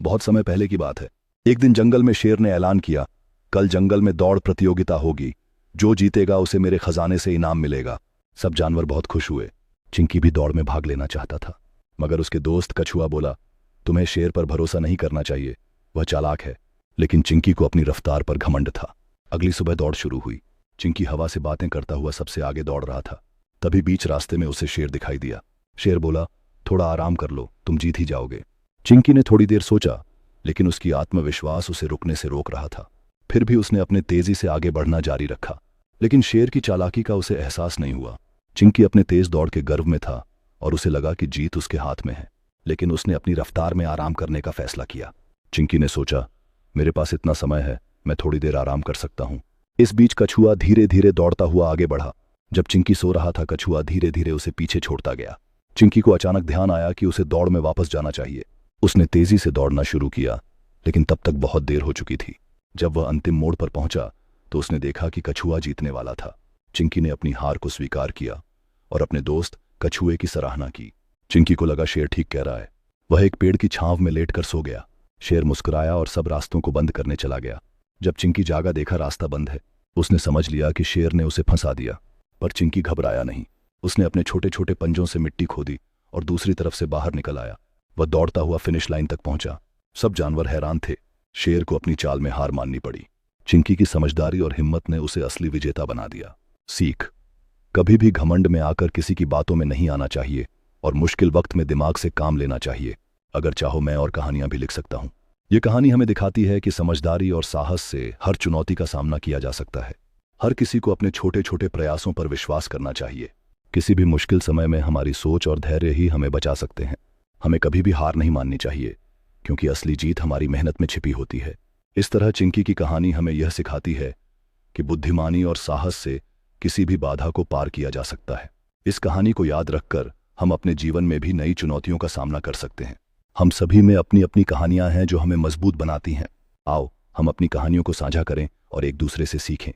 बहुत समय पहले की बात है। एक दिन जंगल में शेर ने ऐलान किया, कल जंगल में दौड़ प्रतियोगिता होगी, जो जीतेगा उसे मेरे खजाने से इनाम मिलेगा। सब जानवर बहुत खुश हुए। चिंकी भी दौड़ में भाग लेना चाहता था, मगर उसके दोस्त कछुआ बोला, तुम्हें शेर पर भरोसा नहीं करना चाहिए, वह चालाक है। लेकिन चिंकी को अपनी रफ्तार पर घमंड था। अगली सुबह दौड़ शुरू हुई। चिंकी हवा से बातें करता हुआ सबसे आगे दौड़ रहा था। तभी बीच रास्ते में उसे शेर दिखाई दिया। शेर बोला, थोड़ा आराम कर लो, तुम जीत ही जाओगे। चिंकी ने थोड़ी देर सोचा, लेकिन उसकी आत्मविश्वास उसे रुकने से रोक रहा था। फिर भी उसने अपने तेजी से आगे बढ़ना जारी रखा, लेकिन शेर की चालाकी का उसे एहसास नहीं हुआ। चिंकी अपने तेज दौड़ के गर्व में था और उसे लगा कि जीत उसके हाथ में है, लेकिन उसने अपनी रफ्तार में आराम करने का फैसला किया। चिंकी ने सोचा, मेरे पास इतना समय है, मैं थोड़ी देर आराम कर सकता हूं। इस बीच कछुआ धीरे धीरे दौड़ता हुआ आगे बढ़ा। जब चिंकी सो रहा था, कछुआ धीरे धीरे उसे पीछे छोड़ता गया। चिंकी को अचानक ध्यान आया कि उसे दौड़ में वापस जाना चाहिए। उसने तेजी से दौड़ना शुरू किया, लेकिन तब तक बहुत देर हो चुकी थी। जब वह अंतिम मोड़ पर पहुंचा तो उसने देखा कि कछुआ जीतने वाला था। चिंकी ने अपनी हार को स्वीकार किया और अपने दोस्त कछुए की सराहना की। चिंकी को लगा शेर ठीक कह रहा है। वह एक पेड़ की छांव में लेटकर सो गया। शेर मुस्कुराया और सब रास्तों को बंद करने चला गया। जब चिंकी जागा, देखा रास्ता बंद है। उसने समझ लिया कि शेर ने उसे फंसा दिया, पर चिंकी घबराया नहीं। उसने अपने छोटे छोटे पंजों से मिट्टी खोदी और दूसरी तरफ से बाहर निकल आया। वह दौड़ता हुआ फिनिश लाइन तक पहुंचा। सब जानवर हैरान थे। शेर को अपनी चाल में हार माननी पड़ी। चिंकी की समझदारी और हिम्मत ने उसे असली विजेता बना दिया। सीख: कभी भी घमंड में आकर किसी की बातों में नहीं आना चाहिए और मुश्किल वक्त में दिमाग से काम लेना चाहिए। अगर चाहो मैं और कहानियां भी लिख सकता हूं। ये कहानी हमें दिखाती है कि समझदारी और साहस से हर चुनौती का सामना किया जा सकता है। हर किसी को अपने छोटे छोटे प्रयासों पर विश्वास करना चाहिए। किसी भी मुश्किल समय में हमारी सोच और धैर्य ही हमें बचा सकते हैं। हमें कभी भी हार नहीं माननी चाहिए, क्योंकि असली जीत हमारी मेहनत में छिपी होती है। इस तरह चिंकी की कहानी हमें यह सिखाती है कि बुद्धिमानी और साहस से किसी भी बाधा को पार किया जा सकता है। इस कहानी को याद रखकर हम अपने जीवन में भी नई चुनौतियों का सामना कर सकते हैं। हम सभी में अपनी अपनी कहानियां हैं जो हमें मजबूत बनाती हैं। आओ हम अपनी कहानियों को साझा करें और एक दूसरे से सीखें।